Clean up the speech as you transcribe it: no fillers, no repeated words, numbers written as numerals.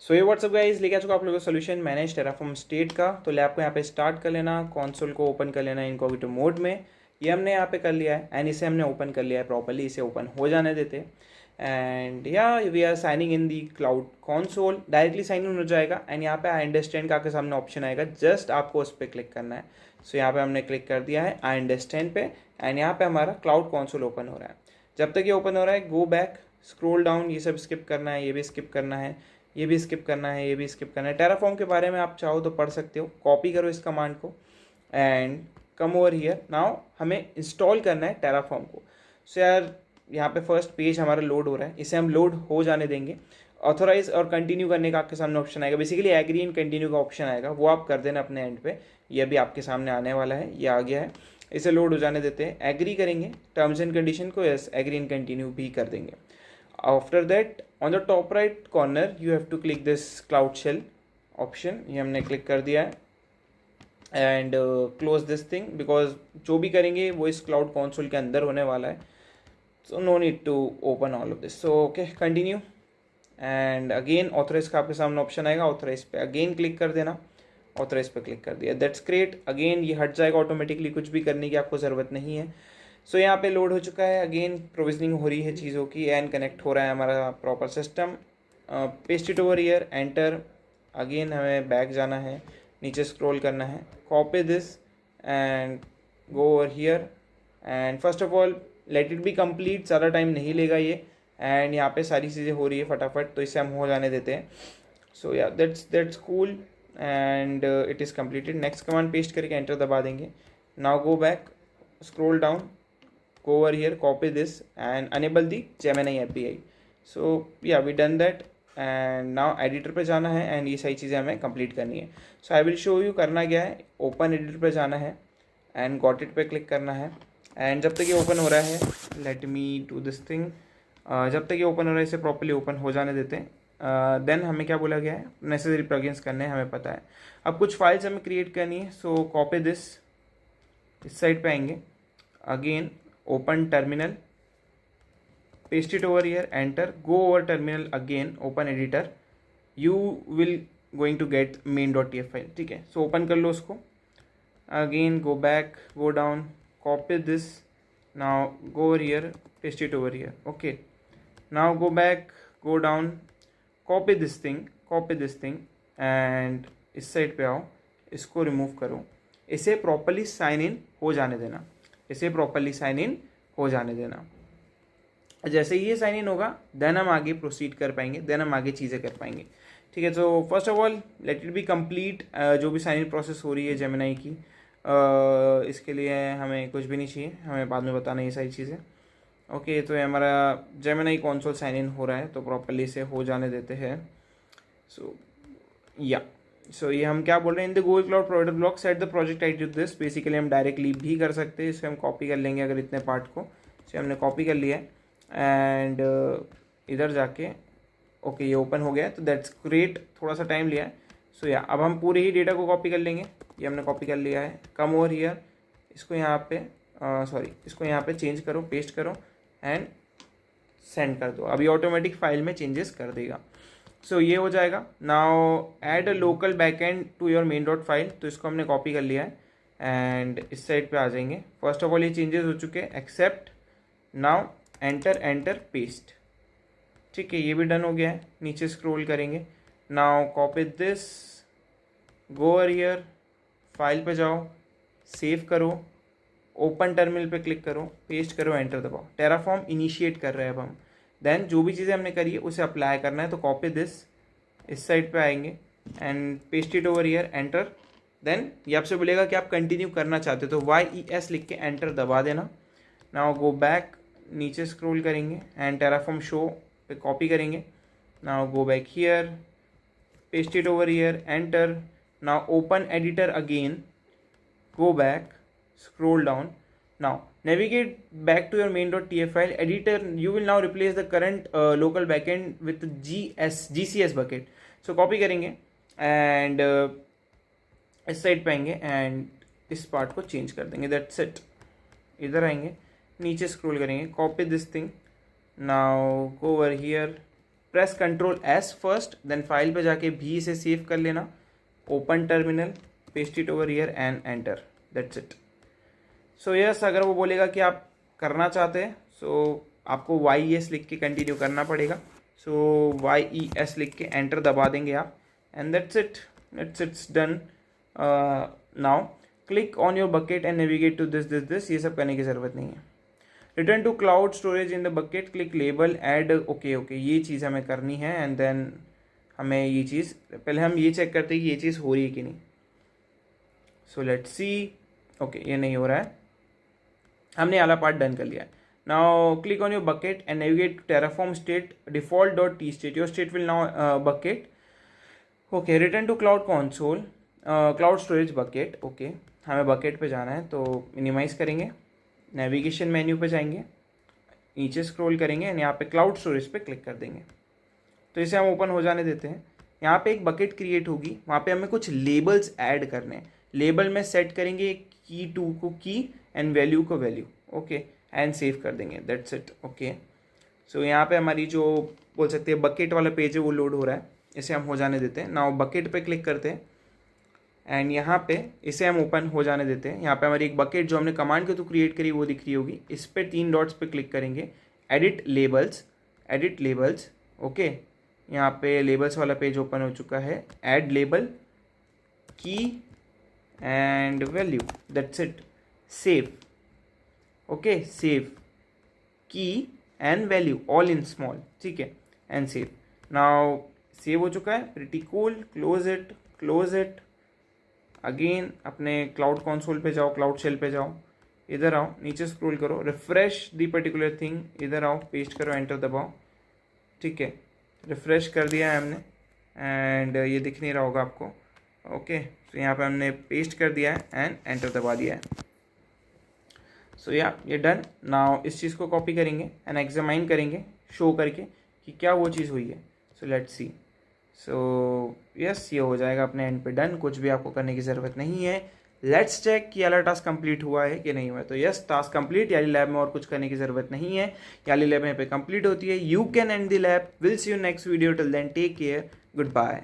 सो ये WhatsApp guys लेके आ चुका आप लोगों का सोल्यूशन मैनेज टेराफॉर्म स्टेट का। तो लैब को यहाँ पे स्टार्ट कर लेना, कंसोल को ओपन कर लेना इनकॉग्निटो मोड में। ये हमने यहाँ पे कर लिया है एंड इसे हमने ओपन कर लिया है प्रॉपर्ली। इसे ओपन हो जाने देते एंड या we are signing in the cloud console. Directly sign in हो जाएगा एंड यहाँ पे आई अंडरस्टैंड का आपके सामने ऑप्शन आएगा, जस्ट आपको उस पर क्लिक करना है। सो यहाँ पे हमने क्लिक कर दिया है आई अंडरस्टैंड पे एंड यहाँ पे हमारा क्लाउड कंसोल ओपन हो रहा है। जब तक ये ओपन हो रहा है गो बैक, स्क्रॉल डाउन, ये सब स्किप करना है, ये भी स्किप करना है, ये भी स्किप करना है, ये भी स्किप करना है। टेराफॉर्म के बारे में आप चाहो तो पढ़ सकते हो, कॉपी करो इस कमांड को and come over here. Now हमें इंस्टॉल करना है टेराफॉर्म को। सो यार यहाँ पे फर्स्ट पेज हमारा लोड हो रहा है, इसे हम लोड हो जाने देंगे। ऑथोराइज और कंटिन्यू करने का आपके सामने ऑप्शन आएगा, बेसिकली एग्री एंड कंटिन्यू का ऑप्शन आएगा, वो आप कर देना अपने एंड पे। ये भी आपके सामने आने वाला है, ये आ गया है। इसे लोड हो जाने देते हैं, एग्री करेंगे टर्म्स एंड कंडीशन को, यस एग्री एंड कंटिन्यू भी कर देंगे। After that on the top right corner you have to click this cloud shell option, ये हमने क्लिक कर दिया है and close this thing because जो भी करेंगे वो इस क्लाउड कंसोल के अंदर होने वाला है। So no need to open all of this. So okay continue and again authorize का आपके सामने ऑप्शन आएगा, ऑथराइज पे अगेन क्लिक कर देना। ऑथराइज पे क्लिक कर दिया, दैट्स ग्रेट। अगेन ये हट जाएगा ऑटोमेटिकली, कुछ भी करने की आपको ज़रूरत नहीं है। सो यहाँ पे लोड हो चुका है, अगेन प्रोविजनिंग हो रही है चीज़ों की एंड कनेक्ट हो रहा है हमारा proper system. Paste it over year, enter. Again हमें बैक जाना है, नीचे स्क्रॉल करना है, copy this and go over here and first of all let it be complete, ज़्यादा टाइम नहीं लेगा ये। एंड यहाँ पे सारी चीज़ें हो रही है फटाफट, तो इसे हम हो जाने देते हैं। सो या that's cool and it is completed. Next command paste करके एंटर दबा देंगे। Now go back, scroll down, go over here, copy this and enable the Gemini API. So yeah we done that and now editor पे जाना है and ये सारी चीज़ें हमें कंप्लीट करनी है। सो आई विल शो यू करना क्या है। ओपन एडिटर पे जाना है एंड गॉट इट पे क्लिक करना है एंड जब तक ये ओपन हो रहा है let me do this thing. जब तक ये ओपन हो रहा है इसे प्रॉपर्ली ओपन हो जाने देते हैं। देन हमें क्या बोला गया है, नेसेसरी प्लगइन्स करने हैं, हमें पता है। अब कुछ फाइल्स हमें क्रिएट करनी है। सो कॉपी दिस, इस साइड पे आएंगे, again open terminal, paste it over here, enter, go over terminal again, open editor, you will going to get main.tf file। ठीक है, सो ओपन कर लो उसको, again go back, go down, copy this, now go over here, paste it over here. Okay, now go back, go down, copy this thing and इस side पे आओ, इसको remove करो, इसे प्रॉपरली साइन इन हो जाने देना, इसे प्रॉपरली साइन इन हो जाने देना। जैसे ही ये साइन इन होगा देन हम आगे प्रोसीड कर पाएंगे, देन हम आगे चीज़ें कर पाएंगे। ठीक है, तो first of all let it be complete. जो भी साइन इन प्रोसेस हो रही है जेमिनाई की, इसके लिए हमें कुछ भी नहीं चाहिए, हमें बाद में बताना ये सारी चीज़ें। ओके, तो ये हमारा जेमिनाई कंसोल साइन इन हो रहा है, तो प्रॉपरली इसे हो जाने देते हैं। सो या सो ये हम क्या बोल रहे हैं, in the Google cloud provider block set the project I to this. Basically हम डायरेक्ट लीव भी कर सकते हैं, इसे हम कॉपी कर लेंगे अगर इतने पार्ट को। इसे हमने कॉपी कर लिया है एंड इधर जाके ओके ये ओपन हो गया है, तो दैट्स ग्रेट। थोड़ा सा टाइम लिया है। सो या अब हम पूरे ही डेटा को कॉपी कर लेंगे, ये हमने कॉपी कर लिया है। कम ओवर हियर, इसको यहाँ पे इसको यहाँ पे चेंज करो, पेस्ट करो एंड सेंड कर दो। अभी ऑटोमेटिक फाइल में चेंजेस कर देगा। सो ये हो जाएगा। Now add a local backend to your main dot file, तो इसको हमने कॉपी कर लिया है एंड इस साइड पे आ जाएंगे। फर्स्ट ऑफ ऑल ये चेंजेस हो चुके हैं, एक्सेप्ट, नाउ एंटर पेस्ट। ठीक है, ये भी डन हो गया है। नीचे स्क्रॉल करेंगे, now copy this, go over here, file पे जाओ, सेव करो, ओपन टर्मिनल पे क्लिक करो, पेस्ट करो, एंटर दबाओ। टेराफॉर्म इनिशिएट कर रहे हैं अब हम। देन जो भी चीज़ें हमने करी है उसे अप्लाई करना है, तो कॉपी दिस, इस साइड पे आएंगे and paste it over here, enter. Then ये आपसे बोलेगा कि आप कंटिन्यू करना चाहते हो, तो YES लिख के एंटर दबा देना। नाउ गो बैक, नीचे स्क्रॉल करेंगे एंड टेराफॉर्म शो पे कॉपी करेंगे। Now go back here, paste it over here, enter. Now open editor again, go back, scroll down. Now navigate back to your main.tf file editor. You will now replace the current local backend with GCS bucket. So copy करेंगे and इस side पे आएंगे and इस part को change कर देंगे, that's it. इधर आएंगे, नीचे स्क्रॉल करेंगे, copy this thing, now go over here, press control S first, then file पे जाके भी इसे सेव कर लेना, open terminal, paste it over here and enter, that's it. So yes, अगर वो बोलेगा कि आप करना चाहते हैं सो आपको YES लिख के कंटिन्यू करना पड़ेगा। सो YES लिख के एंटर दबा देंगे आप, and that's it's done. Now click on your bucket and navigate to this, ये सब करने की ज़रूरत नहीं है। Return to cloud storage in the bucket, click label add, okay ये चीज़ हमें करनी है, एंड देन हमें ये चीज़ पहले हम ये चेक करते हैं कि ये चीज़ हो रही है कि नहीं। सो लेट्स सी, ओके ये नहीं हो रहा है, हमने वाला पार्ट डन कर लिया है। Now click on your bucket and navigate to Terraform state default dot T state, your state will now bucket, okay return to cloud console, cloud storage bucket, okay हमें बकेट पे जाना है तो minimise करेंगे, navigation menu पे जाएंगे, नीचे scroll करेंगे एंड यहाँ पे क्लाउड स्टोरेज पे क्लिक कर देंगे। तो इसे हम ओपन हो जाने देते हैं। यहाँ पे एक बकेट क्रिएट होगी, वहाँ पे हमें कुछ लेबल्स ऐड करने हैं। लेबल में सेट करेंगे key2 को की एंड वैल्यू को वैल्यू, ओके एंड सेव कर देंगे, दैट्स इट। ओके सो यहाँ पे हमारी जो बोल सकते हैं बकेट वाला पेज है वो लोड हो रहा है, इसे हम हो जाने देते हैं। नाउ बकेट पे क्लिक करते हैं एंड यहाँ पे इसे हम ओपन हो जाने देते हैं। यहाँ पे हमारी एक बकेट जो हमने कमांड के थ्रू क्रिएट करी वो दिख रही होगी, इस पे 3 डॉट्स पे क्लिक करेंगे, एडिट लेबल्स, ओके यहाँ पे लेबल्स वाला पेज ओपन हो चुका है, add label, key and value, that's it, save, okay save, key and value all in small, ठीक है एंड सेव। नाउ सेव हो चुका है, pretty cool, close it again, अपने क्लाउड कंसोल पे जाओ, क्लाउड शेल पे जाओ, इधर आओ, नीचे स्क्रॉल करो, रिफ्रेश दी पर्टिकुलर थिंग, इधर आओ, पेस्ट करो, एंटर दबाओ, ठीक है रिफ्रेश कर दिया है हमने एंड ये दिख नहीं रहा होगा आपको, ओके तो यहाँ पे हमने पेस्ट कर दिया है एंड एंटर दबा दिया है। सो या ये डन। नाउ इस चीज़ को कॉपी करेंगे एंड एग्जामाइन करेंगे शो करके कि क्या वो चीज़ हुई है। So let's see, so yes ये हो जाएगा अपने एंड पे डन, कुछ भी आपको करने की ज़रूरत नहीं है। लेट्स चेक कि वाला टास्क कंप्लीट हुआ है कि नहीं हुआ है। तो यस टास्क कंप्लीट, याली लैब में और कुछ करने की ज़रूरत नहीं है, याली लैब यहाँ पे कंप्लीट होती है। You can end the lab, will see you next video, till then take care, good bye.